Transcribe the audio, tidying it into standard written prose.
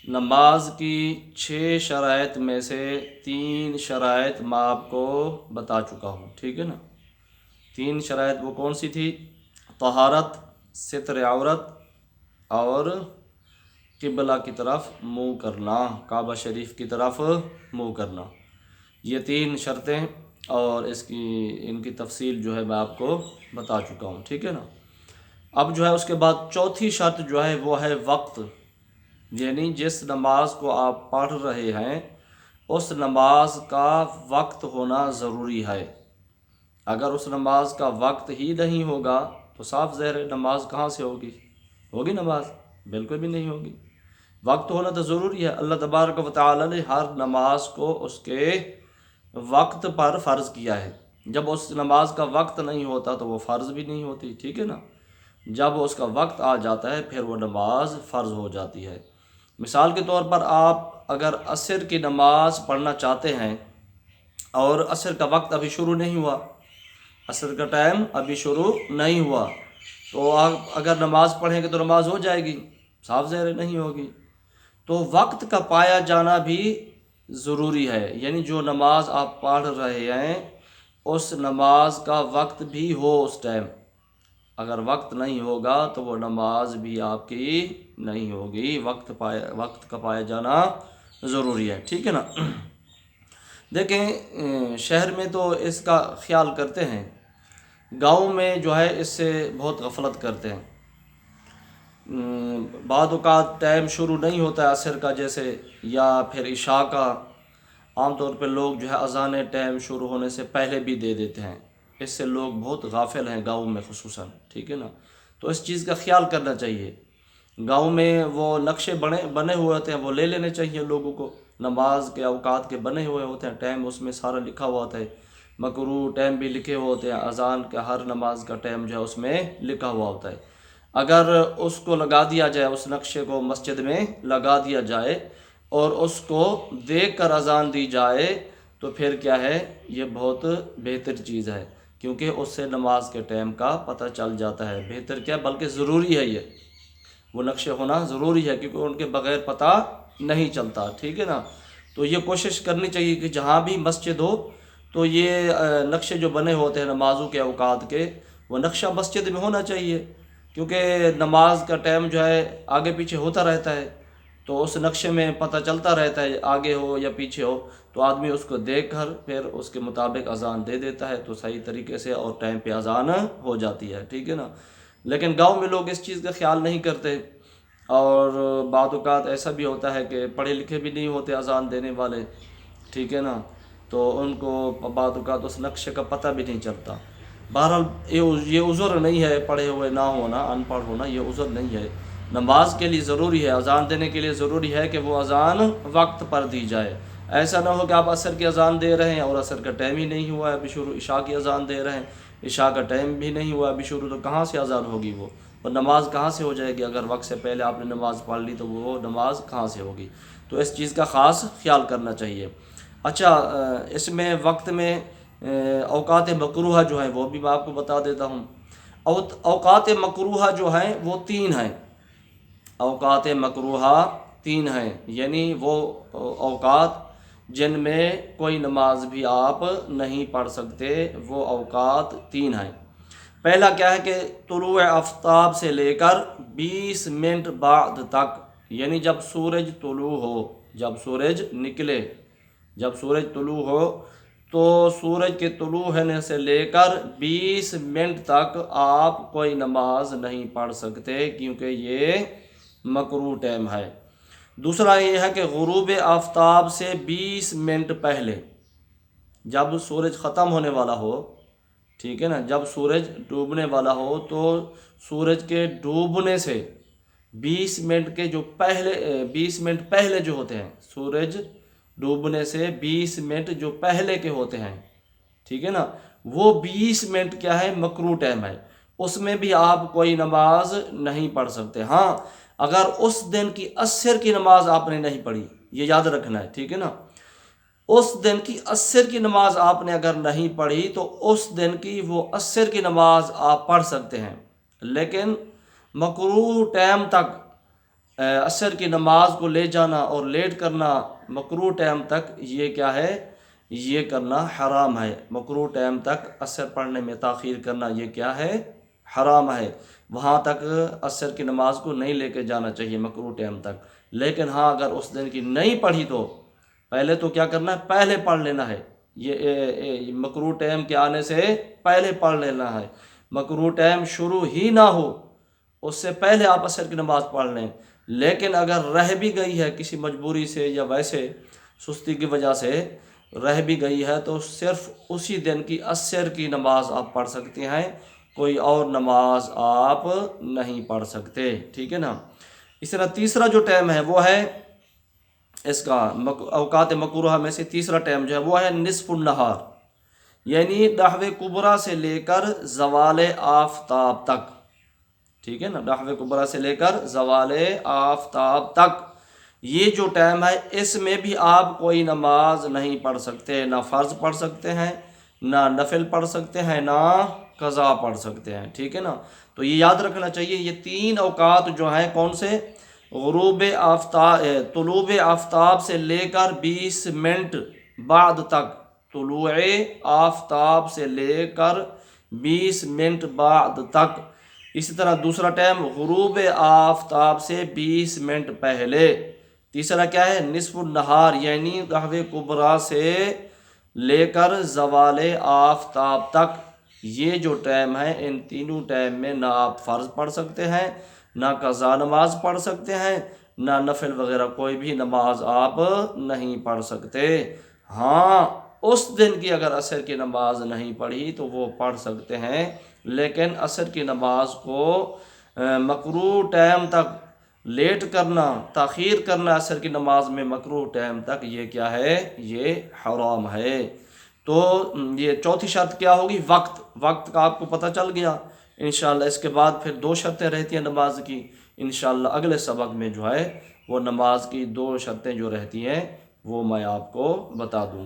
نماز کی 6 شرائط میں سے 3 شرائط میں آپ کو بتا چکا ہوں، ٹھیک ہے نا۔ 3 شرائط وہ کون سی تھی؟ طہارت، ستر عورت، اور قبلہ کی طرف منہ کرنا، کعبہ شریف کی طرف منہ کرنا۔ یہ 3 شرطیں اور ان کی تفصیل جو ہے میں آپ کو بتا چکا ہوں، ٹھیک ہے نا۔ اب جو ہے اس کے بعد چوتھی شرط جو ہے وہ ہے وقت، یعنی جس نماز کو آپ پڑھ رہے ہیں اس نماز کا وقت ہونا ضروری ہے۔ اگر اس نماز کا وقت ہی نہیں ہوگا تو صاف ظاہر ہے نماز کہاں سے ہوگی نماز؟ بالکل بھی نہیں ہوگی۔ وقت ہونا تو ضروری ہے۔ اللہ تبارک و تعالی نے ہر نماز کو اس کے وقت پر فرض کیا ہے۔ جب اس نماز کا وقت نہیں ہوتا تو وہ فرض بھی نہیں ہوتی، ٹھیک ہے نا۔ جب اس کا وقت آ جاتا ہے پھر وہ نماز فرض ہو جاتی ہے۔ مثال کے طور پر آپ اگر عصر کی نماز پڑھنا چاہتے ہیں اور عصر کا وقت ابھی شروع نہیں ہوا، عصر کا ٹائم ابھی شروع نہیں ہوا، تو آپ اگر نماز پڑھیں گے تو نماز ہو جائے گی؟ صاف ظاہر نہیں ہوگی۔ تو وقت کا پایا جانا بھی ضروری ہے، یعنی جو نماز آپ پڑھ رہے ہیں اس نماز کا وقت بھی ہو اس ٹائم۔ اگر وقت نہیں ہوگا تو وہ نماز بھی آپ کی نہیں ہوگی۔ وقت کا پایا جانا ضروری ہے، ٹھیک ہے نا۔ دیکھیں شہر میں تو اس کا خیال کرتے ہیں، گاؤں میں جو ہے اس سے بہت غفلت کرتے ہیں۔ بعض اوقات ٹائم شروع نہیں ہوتا ہے عصر کا جیسے، یا پھر عشاء کا، عام طور پہ لوگ جو ہے اذان ٹائم شروع ہونے سے پہلے بھی دے دیتے ہیں۔ اس سے لوگ بہت غافل ہیں گاؤں میں خصوصاً، ٹھیک ہے نا۔ تو اس چیز کا خیال کرنا چاہیے۔ گاؤں میں وہ نقشے بنے ہوئے ہوتے ہیں، وہ لے لینے چاہیے لوگوں کو۔ نماز کے اوقات کے بنے ہوئے ہوتے ہیں، ٹائم اس میں سارا لکھا ہوا ہوتا ہے، مکروہ ٹائم بھی لکھے ہوئے ہوتے ہیں، اذان کا ہر نماز کا ٹائم جو ہے اس میں لکھا ہوا ہوتا ہے۔ اگر اس کو لگا دیا جائے، اس نقشے کو مسجد میں لگا دیا جائے اور اس کو دیکھ کر اذان دی جائے تو پھر کیا ہے، یہ بہت بہتر چیز ہے، کیونکہ اس سے نماز کے ٹائم کا پتہ چل جاتا ہے۔ بہتر کیا بلکہ ضروری ہے، یہ وہ نقشے ہونا ضروری ہے، کیونکہ ان کے بغیر پتہ نہیں چلتا، ٹھیک ہے نا۔ تو یہ کوشش کرنی چاہیے کہ جہاں بھی مسجد ہو تو یہ نقشے جو بنے ہوتے ہیں نمازوں کے اوقات کے، وہ نقشہ مسجد میں ہونا چاہیے، کیونکہ نماز کا ٹائم جو ہے آگے پیچھے ہوتا رہتا ہے، تو اس نقشے میں پتہ چلتا رہتا ہے آگے ہو یا پیچھے ہو، تو آدمی اس کو دیکھ کر پھر اس کے مطابق اذان دے دیتا ہے، تو صحیح طریقے سے اور ٹائم پہ اذان ہو جاتی ہے، ٹھیک ہے نا۔ لیکن گاؤں میں لوگ اس چیز کا خیال نہیں کرتے، اور بعض اوقات ایسا بھی ہوتا ہے کہ پڑھے لکھے بھی نہیں ہوتے اذان دینے والے، ٹھیک ہے نا، تو ان کو بعض اوقات اس نقشے کا پتہ بھی نہیں چلتا۔ بہرحال یہ عذر نہیں ہے پڑھے ہوئے نہ ہونا، ان پڑھ ہونا، یہ عذر نہیں ہے۔ نماز کے لیے ضروری ہے، اذان دینے کے لیے ضروری ہے کہ وہ اذان وقت پر دی جائے۔ ایسا نہ ہو کہ آپ عصر کی اذان دے رہے ہیں اور عصر کا ٹائم ہی نہیں ہوا ہے ابھی شروع، عشاء کی اذان دے رہے ہیں، عشاء کا ٹائم بھی نہیں ہوا ابھی شروع، تو کہاں سے اذان ہوگی وہ؟ اور نماز کہاں سے ہو جائے گی؟ اگر وقت سے پہلے آپ نے نماز پڑھ لی تو وہ نماز کہاں سے ہوگی؟ تو اس چیز کا خاص خیال کرنا چاہیے۔ اچھا، اس میں وقت میں اوقات مکروہہ جو ہیں وہ بھی میں آپ کو بتا دیتا ہوں۔ اوقات مکروہہ جو ہیں وہ 3 ہیں۔ اوقات مکروہہ 3 ہیں، یعنی وہ اوقات جن میں کوئی نماز بھی آپ نہیں پڑھ سکتے، وہ اوقات 3 ہیں۔ پہلا کیا ہے کہ طلوع آفتاب سے لے کر 20 منٹ بعد تک، یعنی جب سورج طلوع ہو، جب سورج نکلے، جب سورج طلوع ہو تو سورج کے طلوع ہونے سے لے کر 20 منٹ تک آپ کوئی نماز نہیں پڑھ سکتے، کیونکہ یہ مکروہ ٹائم ہے۔ دوسرا یہ ہے کہ غروب آفتاب سے 20 منٹ پہلے، جب سورج ختم ہونے والا ہو، ٹھیک ہے نا، جب سورج ڈوبنے والا ہو تو سورج کے ڈوبنے سے 20 منٹ کے جو پہلے 20 منٹ پہلے جو ہوتے ہیں، سورج ڈوبنے سے 20 منٹ جو پہلے کے ہوتے ہیں، ٹھیک ہے نا، وہ 20 منٹ کیا ہے، مکروہ ٹائم ہے۔ اس میں بھی آپ کوئی نماز نہیں پڑھ سکتے۔ ہاں، اگر اس دن کی عصر کی نماز آپ نے نہیں پڑھی، یہ یاد رکھنا ہے، ٹھیک ہے نا، اس دن کی عصر کی نماز آپ نے اگر نہیں پڑھی تو اس دن کی وہ عصر کی نماز آپ پڑھ سکتے ہیں، لیکن مکروہ ٹائم تک عصر کی نماز کو لے جانا اور لیٹ کرنا مکروہ ٹائم تک، یہ کیا ہے؟ یہ کرنا حرام ہے۔ مکروہ ٹائم تک عصر پڑھنے میں تاخیر کرنا یہ کیا ہے؟ حرام ہے۔ وہاں تک عصر کی نماز کو نہیں لے کے جانا چاہیے مکروہ ٹائم تک۔ لیکن ہاں اگر اس دن کی نہیں پڑھی تو پہلے تو کیا کرنا ہے؟ پہلے پڑھ لینا ہے۔ یہ مکروہ ٹائم کے آنے سے پہلے پڑھ لینا ہے۔ مکروہ ٹائم شروع ہی نہ ہو اس سے پہلے آپ عصر کی نماز پڑھ لیں۔ لیکن اگر رہ بھی گئی ہے کسی مجبوری سے یا ویسے سستی کی وجہ سے رہ بھی گئی ہے تو صرف اسی دن کی عصر کی نماز آپ پڑھ سکتے ہیں، کوئی اور نماز آپ نہیں پڑھ سکتے، ٹھیک ہے نا۔ اس طرح تیسرا جو ٹائم ہے وہ ہے اس کا اوقات مکروہ میں سے تیسرا ٹائم جو ہے وہ ہے نصف النہار، یعنی نحو کبریٰ سے لے کر زوال آفتاب تک، ٹھیک ہے نا، نحو کبریٰ سے لے کر زوال آفتاب تک یہ جو ٹائم ہے اس میں بھی آپ کوئی نماز نہیں پڑھ سکتے، نہ فرض پڑھ سکتے ہیں، نہ نفل پڑھ سکتے ہیں، نہ قضا پڑھ سکتے ہیں، ٹھیک ہے نا۔ تو یہ یاد رکھنا چاہیے، یہ تین اوقات جو ہیں کون سے؟ غروب آفتاب، طلوع آفتاب سے لے کر 20 منٹ بعد تک، طلوع آفتاب سے لے کر 20 منٹ بعد تک۔ اسی طرح دوسرا ٹائم غروب آفتاب سے 20 منٹ پہلے۔ تیسرا کیا ہے؟ نصف النہار، یعنی نحو کبریٰ سے لے کر زوال آفتاب تک یہ جو ٹائم ہے ان تینوں ٹائم میں نہ آپ فرض پڑھ سکتے ہیں، نہ قضا نماز پڑھ سکتے ہیں، نہ نفل وغیرہ کوئی بھی نماز آپ نہیں پڑھ سکتے۔ ہاں اس دن کی اگر عصر کی نماز نہیں پڑھی تو وہ پڑھ سکتے ہیں، لیکن عصر کی نماز کو مکروہ ٹائم تک لیٹ کرنا، تاخیر کرنا عصر کی نماز میں مکروہ ٹائم تک یہ کیا ہے؟ یہ حرام ہے۔ تو یہ چوتھی شرط کیا ہوگی؟ وقت۔ وقت کا آپ کو پتہ چل گیا۔ انشاءاللہ اس کے بعد پھر 2 شرطیں رہتی ہیں نماز کی، انشاءاللہ اگلے سبق میں جو ہے وہ نماز کی 2 شرطیں جو رہتی ہیں وہ میں آپ کو بتا دوں گا۔